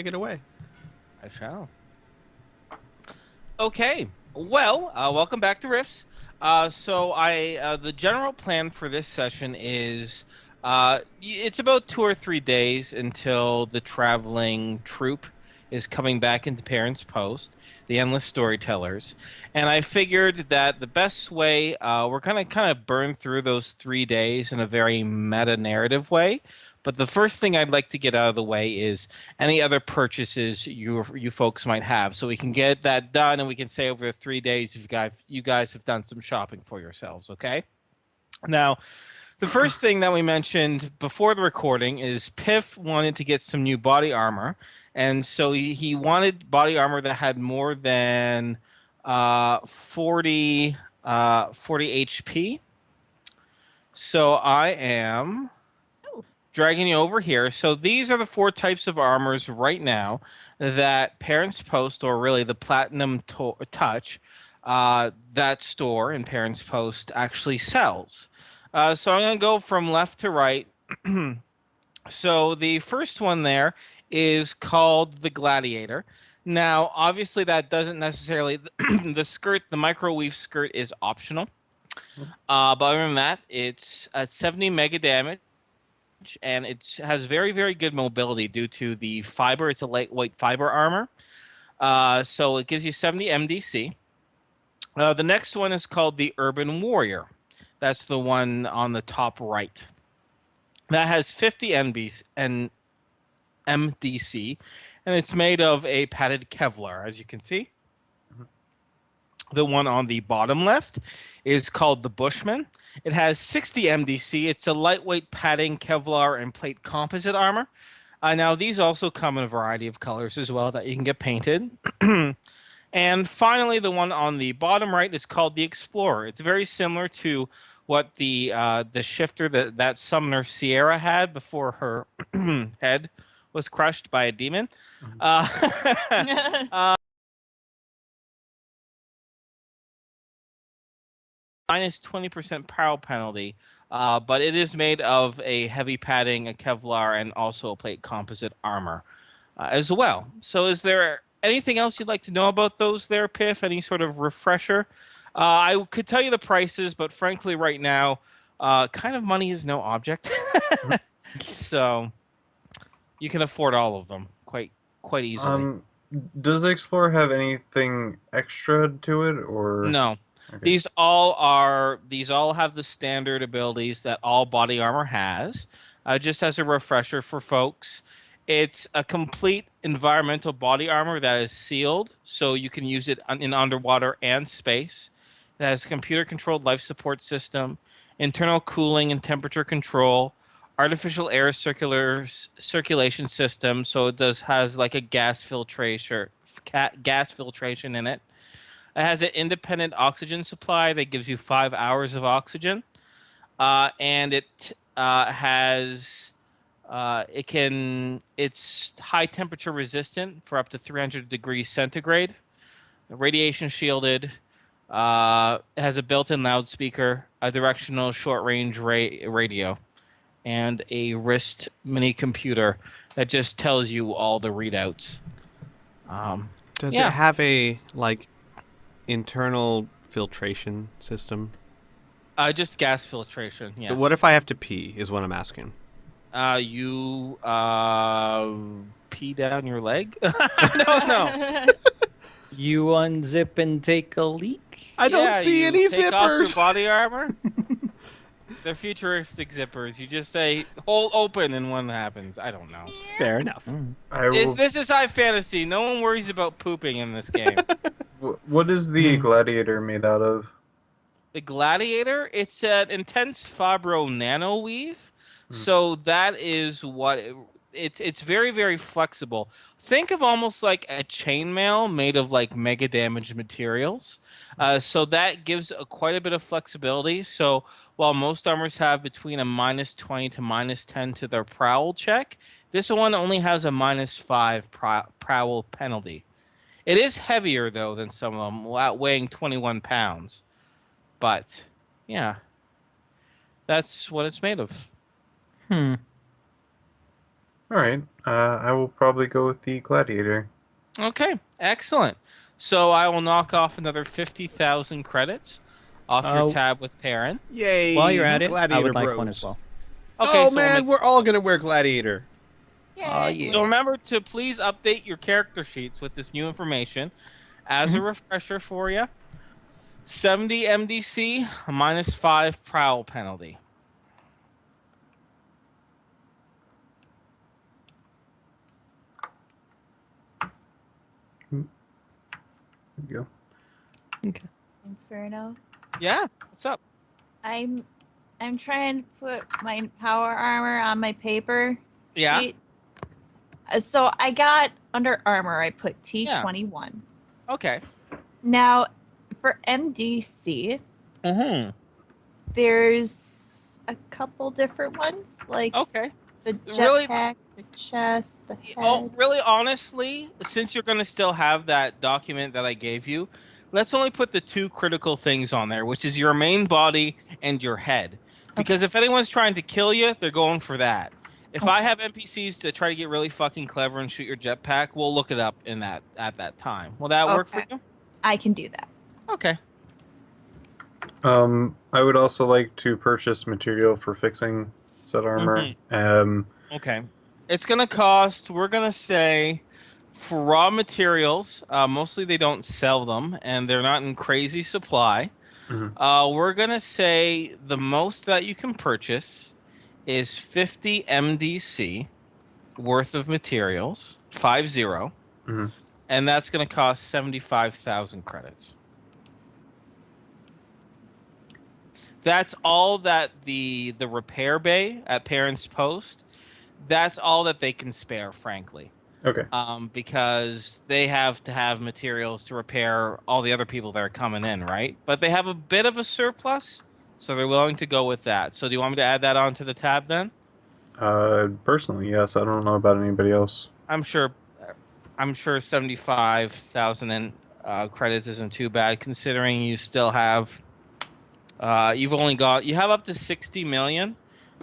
take it away. I shall. Okay. Well, welcome back to Riffs. The general plan for this session is it's about 2 or 3 days until the traveling troupe is coming back into Parents Post, the Endless Storytellers. And I figured that the best way, we're going to kind of burn through those 3 days in a very meta-narrative way. But the first thing I'd like to get out of the way is any other purchases you folks might have, so we can get that done, and we can say over the 3 days you guys have done some shopping for yourselves. Okay. Now, the first thing that we mentioned before the recording is Piff wanted to get some new body armor, and so he wanted body armor that had more than 40 HP. So I am dragging you over here. So these are the 4 types of armors right now that Parents Post, or really the Platinum Touch, that store in Parents Post actually sells. So I'm going to go from left to right. So the first one there is called the Gladiator. Now, obviously, that doesn't necessarily the skirt, the microwave skirt, is optional. But other than that, it's 70 mega damage, and it has very, very good mobility due to the fiber. It's a lightweight fiber armor. So it gives you 70 MDC. The next one is called the Urban Warrior. That's the one on the top right. That has 50 MDC, and it's made of a padded Kevlar, as you can see. The one on the bottom left is called the Bushman. It has 60 MDC. It's a lightweight padding Kevlar and plate composite armor. Now, these also come in a variety of colors as well that you can get painted. And finally, the one on the bottom right is called the Explorer. It's very similar to what the shifter that Summoner Sierra had before her head was crushed by a demon. Minus 20% power penalty, but it is made of a heavy padding, a Kevlar, and also a plate composite armor as well. So is there anything else you'd like to know about those there, Piff? Any sort of refresher? I could tell you the prices, but frankly, right now, kind of money is no object. So you can afford all of them quite easily. Does the Explorer have anything extra to it, or No. Okay. These all have the standard abilities that all body armor has. Just as a refresher for folks, it's a complete environmental body armor that is sealed, so you can use it in underwater and space. It has a computer-controlled life support system, internal cooling and temperature control, artificial air circulation system, so it has like a gas filtration in it. It has an independent oxygen supply that gives you 5 hours of oxygen, and it's high temperature resistant for up to 300 degrees centigrade, radiation shielded. It has a built-in loudspeaker, a directional short-range radio, and a wrist mini computer that just tells you all the readouts. Does it have a internal filtration system? Just gas filtration. Yes. What if I have to pee? Is what I'm asking. You pee down your leg? No. You unzip and take a leak? I don't see any take zippers. Off your body armor. They're futuristic zippers. You just say hold open and one happens. I don't know. Fair enough. This is high fantasy. No one worries about pooping in this game. What is the Gladiator made out of? The Gladiator, it's an intense fibro nano weave. So that is what it's very, very flexible. Think of almost like a chainmail made of like mega damage materials. So that gives quite a bit of flexibility. So while most armors have between a -20 to -10 to their prowl check, this one only has a -5 prowl penalty. It is heavier though than some of them, weighing 21 pounds. But yeah, that's what it's made of. All right. I will probably go with the gladiator. Okay, excellent. So I will knock off another 50,000 credits off your Uh, tab with Perrin. while you're Yay, at it, I gladiator would like one as bros. well. Okay, Oh so we'll man, make we're all gonna wear gladiator. Oh Yay. So yeah. remember to please update your character sheets with this new information. As a refresher for you, 70 MDC, -5 prowl penalty. There you go. Okay. Inferno. Yeah, what's up? I'm trying to put my power armor on my paper Yeah, sheet. So I got under armor. I put Yeah. T21. okay. Now, for MDC, Mm-hmm. there's a couple different ones, like Okay. the Really? jetpack, the chest, the head. Oh, really? Honestly, since you're going to still have that document that I gave you, let's only put the two critical things on there, which is your main body and your head. Because if anyone's trying to kill you, they're going for that. If I Okay. have NPCs to try to get really fucking clever and shoot your jetpack, we'll look it up in that at that time. Will that work for Okay. you? I can do that. Okay. I would also like to purchase material for fixing said armor. Okay. It's going to cost, we're going to say, for raw materials, mostly they don't sell them and they're not in crazy supply. We're going to say the most that you can purchase is 50 MDC worth of materials, 50. Mhm. And that's going to cost 75,000 credits. That's all that the repair bay at Parents Post, that's all that they can spare, frankly. Okay. Because they have to have materials to repair all the other people that are coming in, right? But they have a bit of a surplus, so they're willing to go with that. So do you want me to add that onto the tab then? Personally, yes. I don't know about anybody else. I'm sure 75,000 credits isn't too bad, considering you still have you have up to 60 million,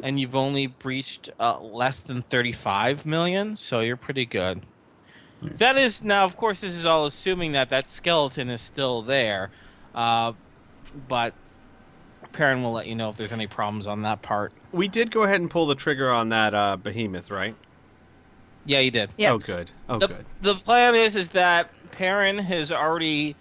and you've only breached less than 35 million, so you're pretty good. Yeah. That is now, of course, this is all assuming that that skeleton is still there, but Perrin will let you know if there's any problems on that part. We did go ahead and pull the trigger on that Behemoth, right? Yeah, you did. Yep. Oh, good. Oh, the, good. The plan is that Perrin has already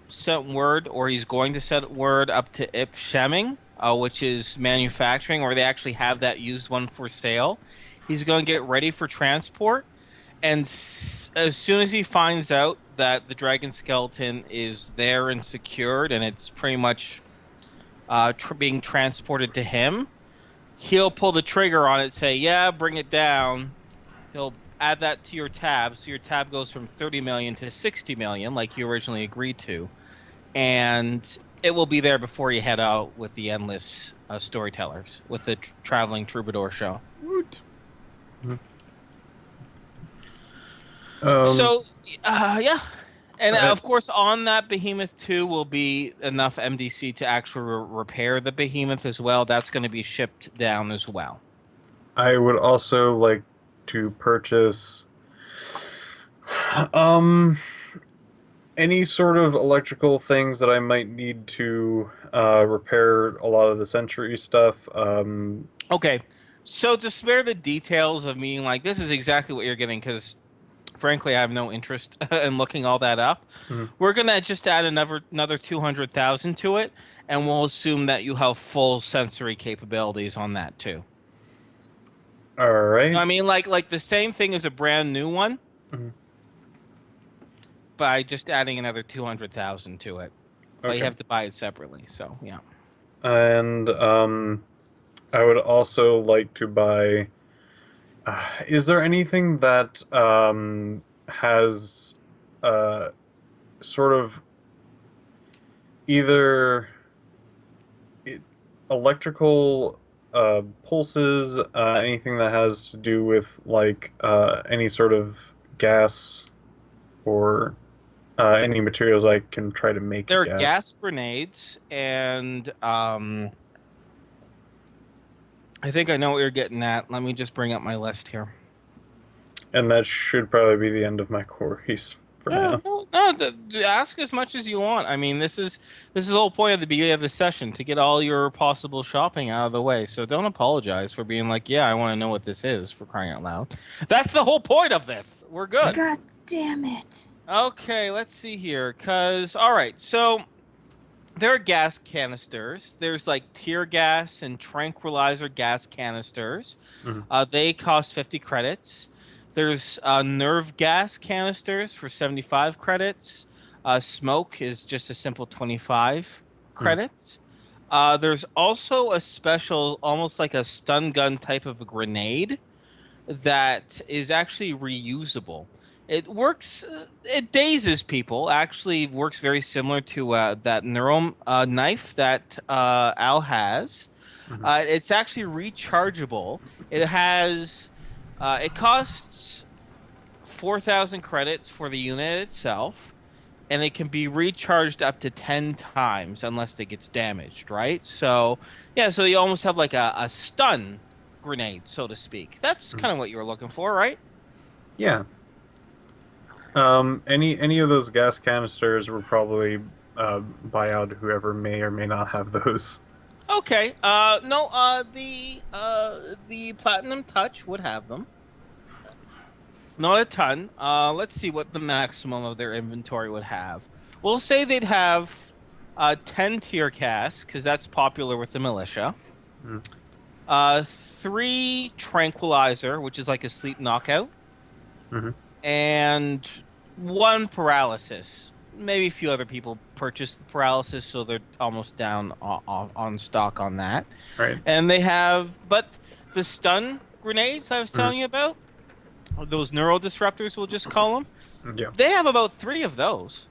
sent word, or he's going to send word up to Ip Shemming, which is manufacturing, or they actually have that used one for sale. He's going to get ready for transport, and as soon as he finds out that the dragon skeleton is there and secured, and it's pretty much being transported to him, he'll pull the trigger on it, say, yeah, bring it down. He'll add that to your tab, so your tab goes from 30 million to 60 million, like you originally agreed to, and it will be there before you head out with the endless storytellers, with the traveling troubadour show. Woot. So, yeah. And Right. of course, on that Behemoth 2 will be enough MDC to actually repair the Behemoth as well. That's going to be shipped down as well. I would also like to purchase any sort of electrical things that I might need to repair a lot of the Century stuff. Okay, so to spare the details of me, like, this is exactly what you're getting, because frankly, I have no interest in looking all that up. Mhm. We're going to just add another 200,000 to it, and we'll assume that you have full sensory capabilities on that too. All right. I mean, like the same thing as a brand new one, Mhm. by just adding another 200,000 to it. But Okay. you have to buy it separately, so yeah. And I would also like to buy. Is there anything that has sort of either electrical pulses, anything that has to do with like any sort of gas or any materials I can try to make There are gas grenades, and I I think I know what you're getting at. Let me just bring up my list here. And that should probably be the end of my queries for now. Ask as much as you want. I mean, this is the whole point of the beginning of the session, to get all your possible shopping out of the way. So don't apologize for being like, yeah, I want to know what this is, for crying out loud. That's the whole point of this. We're good. God damn it. Okay, let's see here. All right, so there are gas canisters. There's like tear gas and tranquilizer gas canisters. Mhm. They cost 50 credits. There's nerve gas canisters for 75 credits. Smoke is just a simple 25 credits. There's also a special, almost like a stun gun type of a grenade that is actually reusable. It works, it dazes people. Actually works very similar to that neural knife that Al has. Mhm. It's actually rechargeable. It costs 4,000 credits for the unit itself, and it can be recharged up to 10 times unless it gets damaged, right? So, yeah, so you almost have like a stun grenade, so to speak. That's kind of what you were looking for, right? Yeah. Any of those gas canisters will probably buy out whoever may or may not have those. Okay. No. The Platinum Touch would have them. Not a ton. Let's see what the maximum of their inventory would have. We'll say they'd have 10 tear gas, because that's popular with the militia. 3 tranquilizer, which is like a sleep knockout. Mhm. And 1 paralysis. Maybe a few other people purchased the paralysis, so they're almost down on stock on that. Right. And they have, but the stun grenades I was telling you about, those neural disruptors, we'll just call them. Yeah. They have about 3 of those.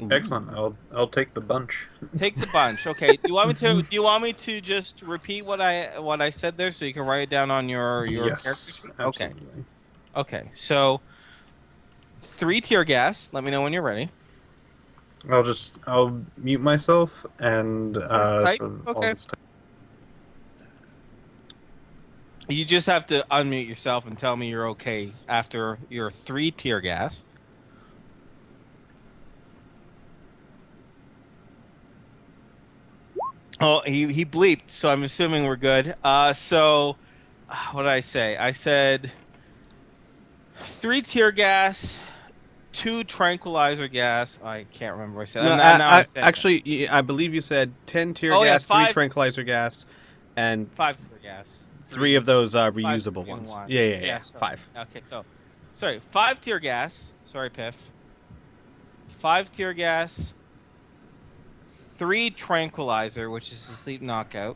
Excellent. I'll take the bunch. Take the bunch. Okay. Do you want me to just repeat what I said there, so you can write it down on your Yes. character sheet? Absolutely. Okay. So 3 tear gas. Let me know when you're ready. I'll mute myself and Type? so I'll Okay. just type. You just have to unmute yourself and tell me you're okay after your 3 tear gas. Oh, he bleeped, so I'm assuming we're good. So what did I say? I said 3 tear gas, 2 tranquilizer gas. I can't remember what I said. No, Now I said actually, I believe you said 10 tear Oh, yeah, gas, 3 5 tranquilizer gas, and 5 tear gas. 3 of those 5 reusable in ones. one. Yeah. So- 5. Okay, so sorry, 5 tear gas. Sorry, Piff. 5 tear gas, 3 tranquilizer, which is a sleep knockout.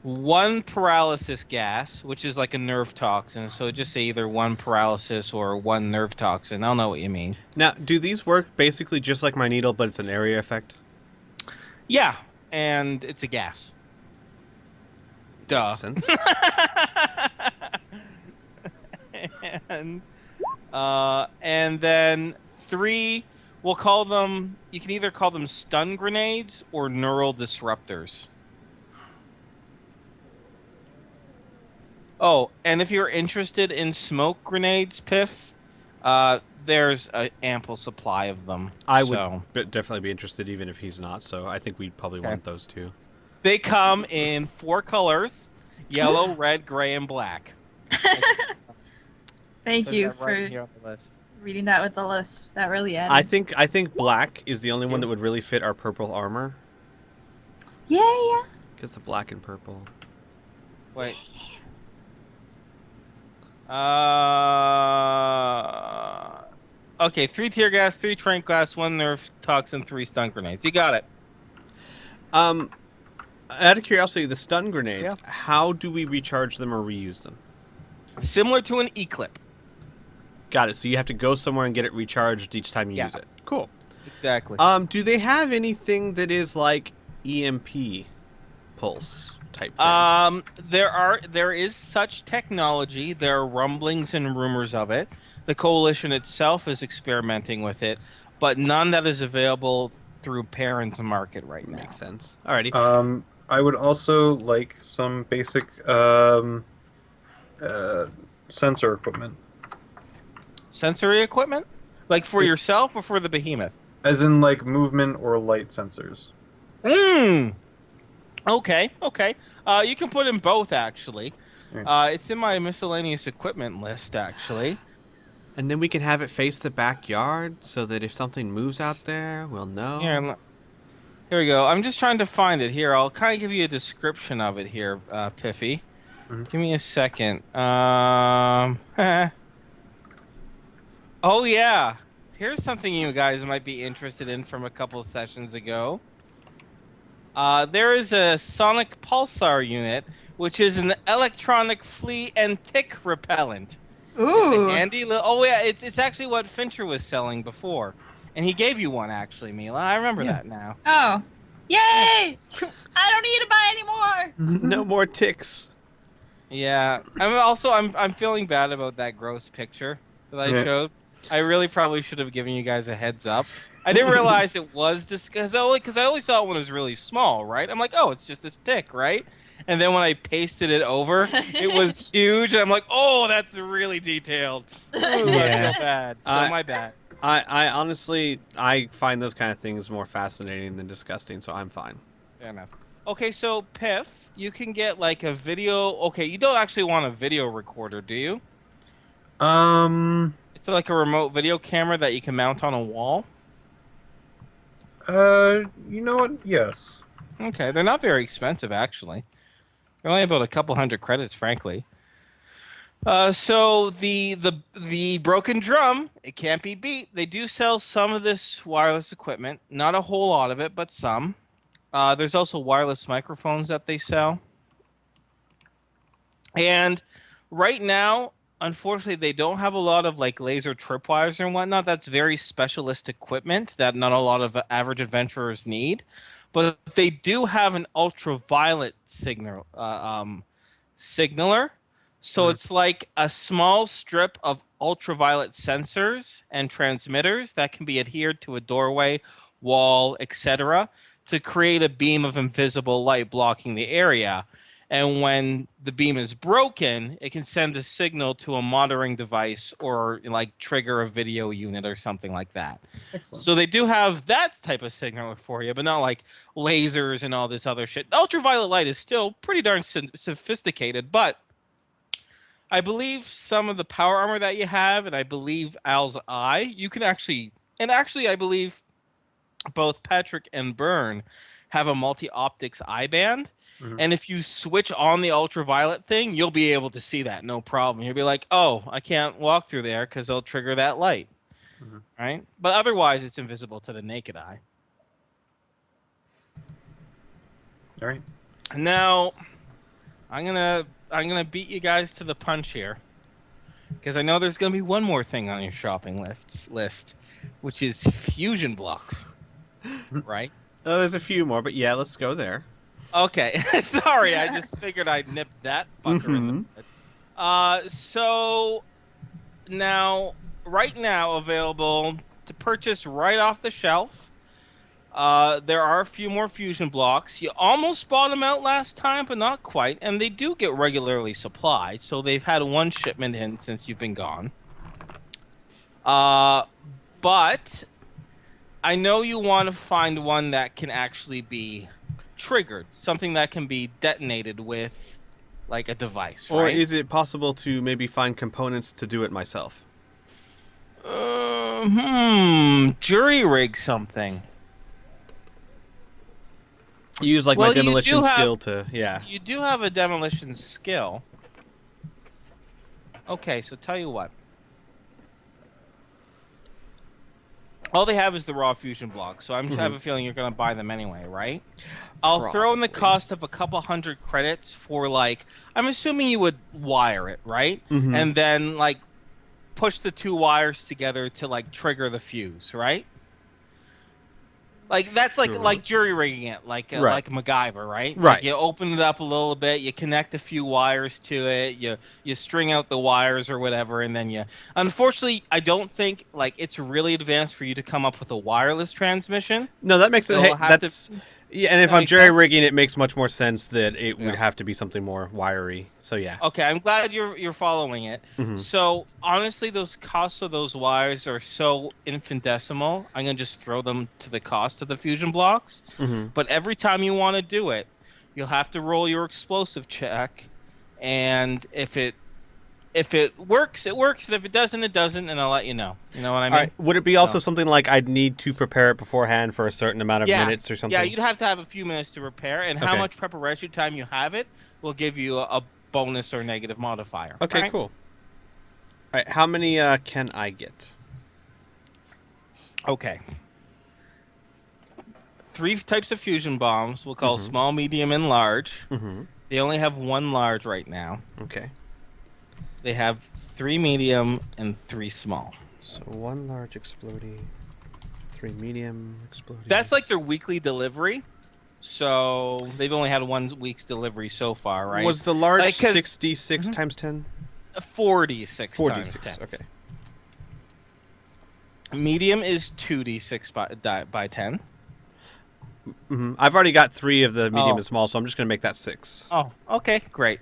One paralysis gas, which is like a nerve toxin. So just say either 1 paralysis or 1 nerve toxin. I'll know what you mean. Now, do these work basically just like my needle, but it's an area effect? Yeah, and it's a gas. Duh. Makes sense. And then 3, we'll call them. You can either call them stun grenades or neural disruptors. Oh, and if you're interested in smoke grenades, Piff, there's an ample supply of them. I so. would definitely be interested, even if he's not. So I think we'd probably want those too. They come in 4 colors: yellow, red, gray, and black. Thank Says you that for right here on the list. reading that with the list. That really added. I think black is the only one that would really fit our purple armor. Yeah. Because of black and purple. Wait. Okay, 3 tear gas, 3 trank gas, 1 nerve toxin, 3 stun grenades. You got it. Out of curiosity, the stun grenades, how do we recharge them or reuse them? Similar to an E-clip. Got it. So you have to go somewhere and get it recharged each time you use it. Cool. Exactly. Do they have anything that is like EMP pulse type thing? There is such technology. There are rumblings and rumors of it. The coalition itself is experimenting with it, but none that is available through Perrin's market right now. Makes sense. Alrighty. I would also like some basic uh, sensor equipment, Sensory equipment? Like for Yes. yourself or for the Behemoth? as in like movement or light sensors. Okay, okay. You can put in both, actually. Yeah. It's in my miscellaneous equipment list, actually. And then we can have it face the backyard so that if something moves out there, we'll know. Here we go. I'm just trying to find it. Here, I'll kind of give you a description of it here, Piffy. Mhm. Give me a second. Oh, yeah. Here's something you guys might be interested in from a couple of sessions ago. There is a sonic pulsar unit, which is an electronic flea and tick repellent. It's a Ooh. handy little. Oh yeah, it's actually what Fincher was selling before, and he gave you one actually, Mila. I remember that now. Oh. Yay! I don't need to buy anymore. No more ticks. Yeah. I'm feeling bad about that gross picture that I Yeah. showed. I really probably should have given you guys a heads up. I didn't realize it was this because I only saw it when it was really small, right? I'm like, oh, it's just this tick, right? And then when I pasted it over, it was huge, and I'm like, oh, that's really detailed. Ooh, I Yeah. feel bad. So my bad. I honestly, I find those kind of things more fascinating than disgusting, so I'm fine. Fair enough. Okay, so Piff, you can get like a video. Okay, you don't actually want a video recorder, do you? It's like a remote video camera that you can mount on a wall. You know what? Yes. Okay, they're not very expensive actually. They're only about a couple hundred credits, frankly. So the broken drum, it can't be beat. They do sell some of this wireless equipment, not a whole lot of it, but some. There's also wireless microphones that they sell. And right now, unfortunately, they don't have a lot of like laser tripwires and whatnot. That's very specialist equipment that not a lot of average adventurers need. But they do have an ultraviolet signaler. So it's like a small strip of ultraviolet sensors and transmitters that can be adhered to a doorway, wall, etc., to create a beam of invisible light blocking the area. And when the beam is broken, it can send a signal to a monitoring device or like trigger a video unit or something like that. Excellent. So they do have that type of signal for you, but not like lasers and all this other shit. Ultraviolet light is still pretty darn sophisticated, but I believe some of the power armor that you have, and I believe Al's eye, you can actually, and actually I believe both Patrick and Byrne have a multi-optics eye band. Mhm. And if you switch on the ultraviolet thing, you'll be able to see that, no problem. You'll be like, oh, I can't walk through there because they'll trigger that light. Mhm. Right? But otherwise, it's invisible to the naked eye. All right. Now, I'm gonna beat you guys to the punch here, because I know there's gonna be one more thing on your shopping list, which is fusion blocks, right? Oh, there's a few more, but yeah, let's go there. Okay, sorry, I just figured I'd nip that fucker in the bud. So now, right now, available to purchase right off the shelf. There are a few more fusion blocks. You almost bought them out last time, but not quite. And they do get regularly supplied, so they've had one shipment in since you've been gone. But I know you want to find one that can actually be triggered, something that can be detonated with, like, a device, Or right? is it possible to maybe find components to do it myself? Jury rig something. Use like Well, my you demolition do have- skill to, yeah. You do have a demolition skill. Okay, so tell you what. All they have is the raw fusion blocks, so I have a feeling you're going to buy them anyway, right? I'll throw in the cost of a couple hundred credits for, like, I'm assuming you would wire it, right? Mhm. And then, like, push the two wires together to, like, trigger the fuse, right? Like that's Sure. like jury rigging it, like Right. like MacGyver, right? Right. Like you open it up a little bit, you connect a few wires to it, you string out the wires or whatever, and then you. Unfortunately, I don't think like it's really advanced for you to come up with a wireless transmission. No, that makes it. It'll Hey, have that's to. yeah. And if That I'm makes jury sense? rigging, it makes much more sense that it would Yeah. have to be something more wiry. So yeah. Okay, I'm glad you're following it. Mhm. So honestly, those costs of those wires are so infinitesimal. I'm gonna just throw them to the cost of the fusion blocks. Mhm. But every time you want to do it, you'll have to roll your explosive check, and if it works, it works, and if it doesn't, it doesn't, and I'll let you know. You know what I mean? All right. Would it be also So- something like I'd need to prepare it beforehand for a certain amount of minutes or something? Yeah, you'd have to have a few minutes to repair, and how Okay. much preparation time you have it will give you a bonus or negative modifier. Okay, Alright? cool. All right, how many can I get? Okay. 3 types of fusion bombs. We'll call Mhm. small, medium, and large. Mm-hmm. They only have 1 large right now. Okay. They have 3 medium and 3 small. So 1 large exploding, 3 medium exploding. That's like their weekly delivery. So they've only had 1 week's delivery so far, right? Was the large Like, 'cause- 66 Mhm. times 10? 46 times 46. 10. Okay. Medium is 2d6 by 10. Mm-hmm. I've already got 3 of the medium Oh. and small, so I'm just gonna make that 6. Oh, okay, great.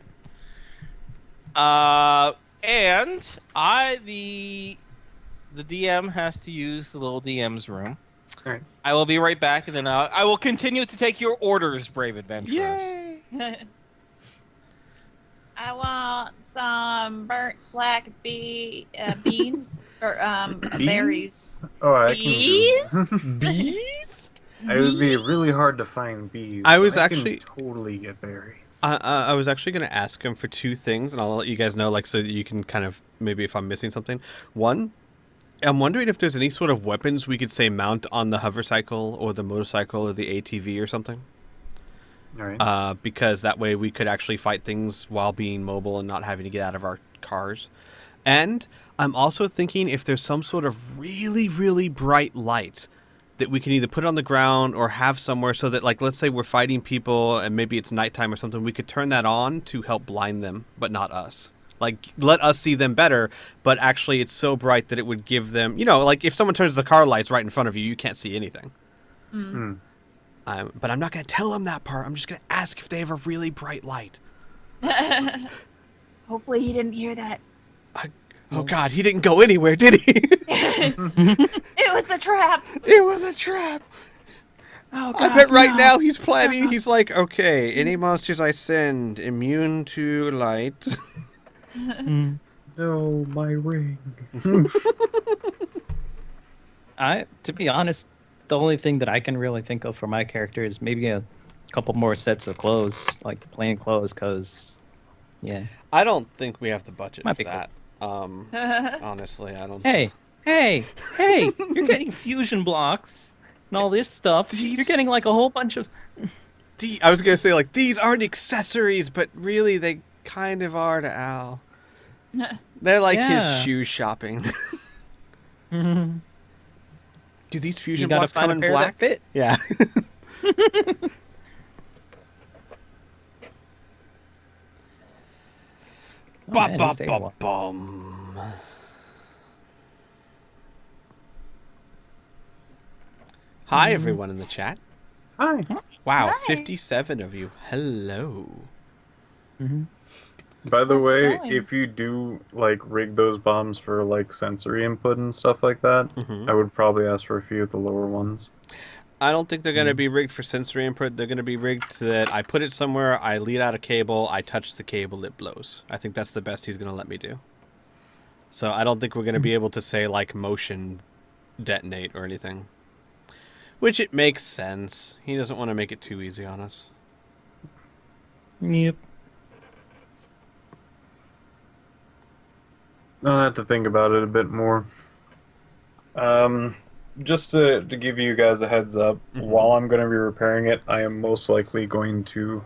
And the DM has to use the little DM's room. All right. I will be right back, and then I will continue to take your orders, brave adventurers. Yay! I want some burnt black beans or berries. Oh, I Bees? can do. Bees? It would be really hard to find bees. I but was can actually- totally get berries. I was actually going to ask him for 2 things, and I'll let you guys know, like, so that you can kind of maybe if I'm missing something. One, I'm wondering if there's any sort of weapons we could say mount on the hover cycle or the motorcycle or the ATV or something. All right. Because that way we could actually fight things while being mobile and not having to get out of our cars. And I'm also thinking if there's some sort of really, really bright light that we can either put on the ground or have somewhere so that, like, let's say we're fighting people and maybe it's nighttime or something, we could turn that on to help blind them, but not us. Like, let us see them better, but actually it's so bright that it would give them, you know, like if someone turns the car lights right in front of you, you can't see anything. Hmm. But I'm not going to tell them that part. I'm just going to ask if they have a really bright light. Hopefully he didn't hear that. Oh, God, he didn't go anywhere, did he? It was a trap. It was a trap. Oh, I bet right now he's planning. He's like, okay, any monsters I send immune to light. No, my ring. To be honest, the only thing that I can really think of for my character is maybe a couple more sets of clothes, like plain clothes, because, yeah. I don't think we have the budget Might for be cool. that. Honestly, I don't. Hey, you're getting fusion blocks and all this stuff. These- You're getting like a whole bunch of. I was going to say, like, these aren't accessories, but really they kind of are to Al. They're like his Yeah. shoe shopping. You Do these fusion gotta blocks find come a in pair that black? fit. Yeah. Oh, man, he's taking a while. Ba-ba-ba-bum. Hi, everyone in the chat. Hi. Wow, Hi. 57 of you. Hello. By the How's it way, going? if you do like rig those bombs for like sensory input and stuff like that, Mhm. I would probably ask for a few of the lower ones. I don't think they're going to be rigged for sensory input. They're going to be rigged so that I put it somewhere, I lead out a cable, I touch the cable, it blows. I think that's the best he's going to let me do. So I don't think we're going to be able to say, like, motion detonate or anything. Which it makes sense. He doesn't want to make it too easy on us. Yep. I'll have to think about it a bit more. Just to give you guys a heads up, while I'm going to be repairing it, I am most likely going to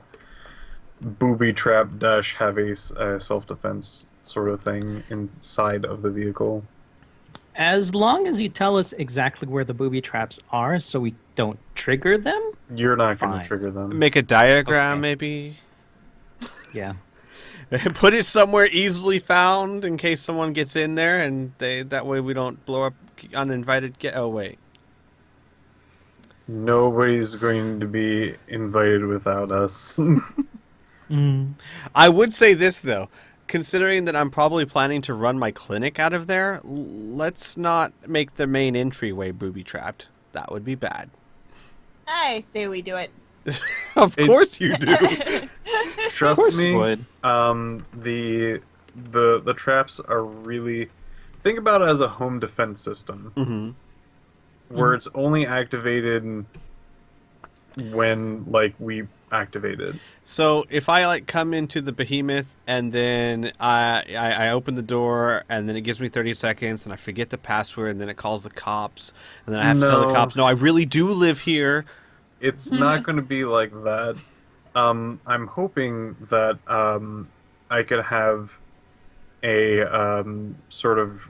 booby trap dash have a self-defense sort of thing inside of the vehicle. As long as you tell us exactly where the booby traps are, so we don't trigger them. You're not going Fine. to trigger them. Make a diagram, Okay. maybe. Yeah. Put it somewhere easily found in case someone gets in there, and that way we don't blow up uninvited. Oh wait. Nobody's going to be invited without us. I would say this though, considering that I'm probably planning to run my clinic out of there, let's not make the main entryway booby trapped. That would be bad. I say we do it. Of course you do. Trust me. Would. The traps are really. Think about it as a home defense system, where it's only activated when we activate it. So if I come into the Behemoth and then I open the door and then it gives me 30 seconds and I forget the password and then it calls the cops and then I have to tell the No. cops, no, I really do live here. It's not going to be like that. I'm hoping that I could have a sort of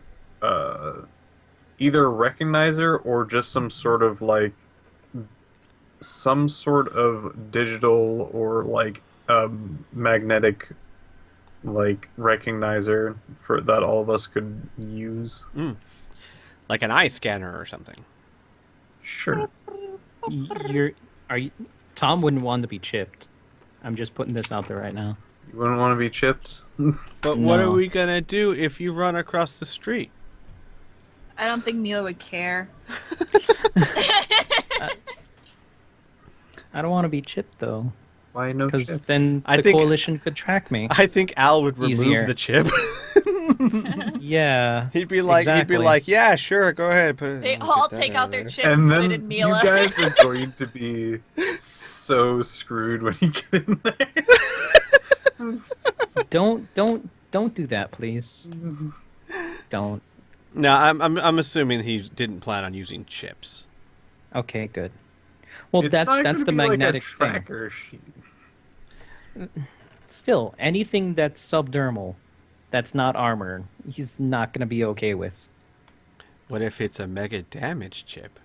either recognizer or just some sort of digital or magnetic recognizer for that all of us could use. Like an eye scanner or something. Sure. Tom wouldn't want to be chipped. I'm just putting this out there right now. You wouldn't want to be chipped? But what are No. we going to do if you run across the street? I don't think Mila would care. I don't want to be chipped though, Why no because chip? then I the think- coalition could track me. I think Al would remove Easier. the chip. Yeah. he'd be like, Exactly. yeah, sure, go ahead. Put it, They get all that take out out of their there. chip And put it then in you Mila. guys are going to be so screwed when you get in there. Don't do that, please. Don't. No, I'm assuming he didn't plan on using chips. Okay, good. Well, It's not that's the gonna be magnetic like a thing. tracker sheet. Still, anything that's subdermal, that's not armor, he's not gonna be okay with. What if it's a mega damage chip?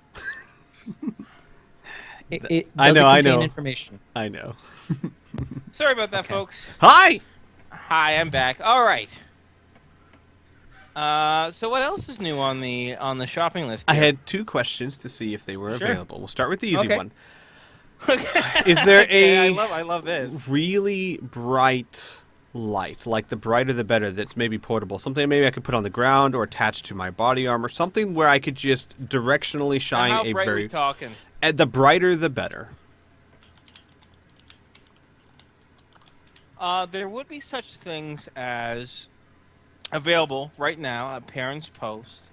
It I doesn't know, I contain know. information. I know. Sorry about that, Okay. folks. Hi! Hi, I'm back. All right. So what else is new on the shopping list? I here? had two questions to see if they were Sure. available. We'll start with the easy Okay. one. Is there Okay, a I love this. really bright light, like the brighter the better, that's maybe portable? Something maybe I could put on the ground or attach to my body armor. Something where I could just directionally shine How a bright very... we talking? And the brighter the better. There would be such things as available right now at Parents Post.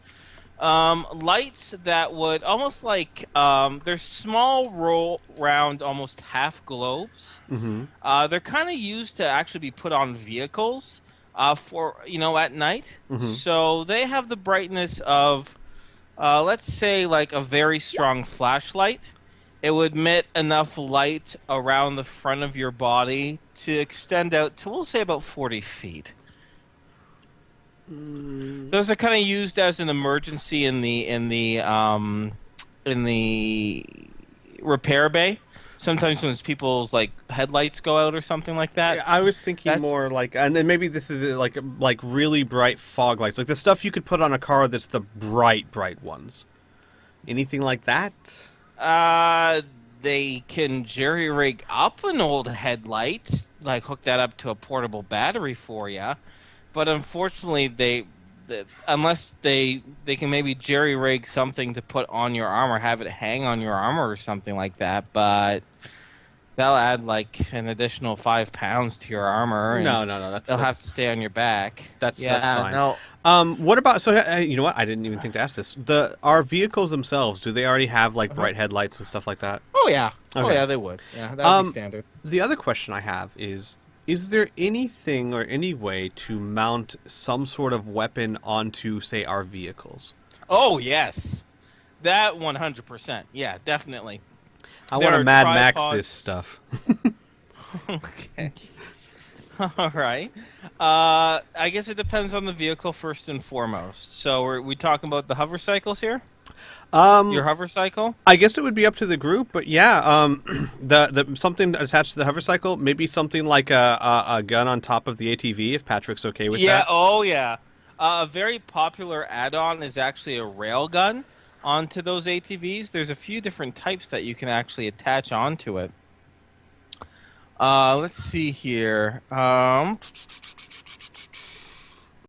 Lights that would almost like they're small, round, almost half globes. Mm-hmm. They're kind of used to actually be put on vehicles for at night. Mhm. So they have the brightness of let's say like a very strong flashlight. It would emit enough light around the front of your body to extend out to, we'll say, about 40 feet. Those are kind of used as an emergency in the repair bay. Sometimes when people's headlights go out or something like that. I was thinking That's- more like, and then maybe this is like really bright fog lights, like the stuff you could put on a car that's the bright ones. Anything like that? They can jerry rig up an old headlight, like hook that up to a portable battery for you. But unfortunately, unless they can maybe jerry rig something to put on your armor, have it hang on your armor or something like that. But that'll add like an additional 5 pounds to your armor. And No, that's they'll have to stay on your back. that's yeah, fine. No, What about, so you know what? I didn't even think to ask this. Our vehicles themselves, do they already have like bright headlights and stuff like that? oh yeah, oh Okay. yeah, they would. Yeah, that would be standard. The other question I have is there anything or any way to mount some sort of weapon onto, say, our vehicles? Oh yes, that 100%. Yeah, definitely. I There want to are Mad Max tripods. this stuff. Okay. All right. I guess it depends on the vehicle first and foremost. So are we talking about the hover cycles here? Your hover cycle? I guess it would be up to the group, but yeah, the something attached to the hover cycle, maybe something like a gun on top of the ATV, if Patrick's okay with Yeah. that. Oh, yeah. A very popular add-on is actually a rail gun onto those ATVs. There's a few different types that you can actually attach onto it. Let's see here.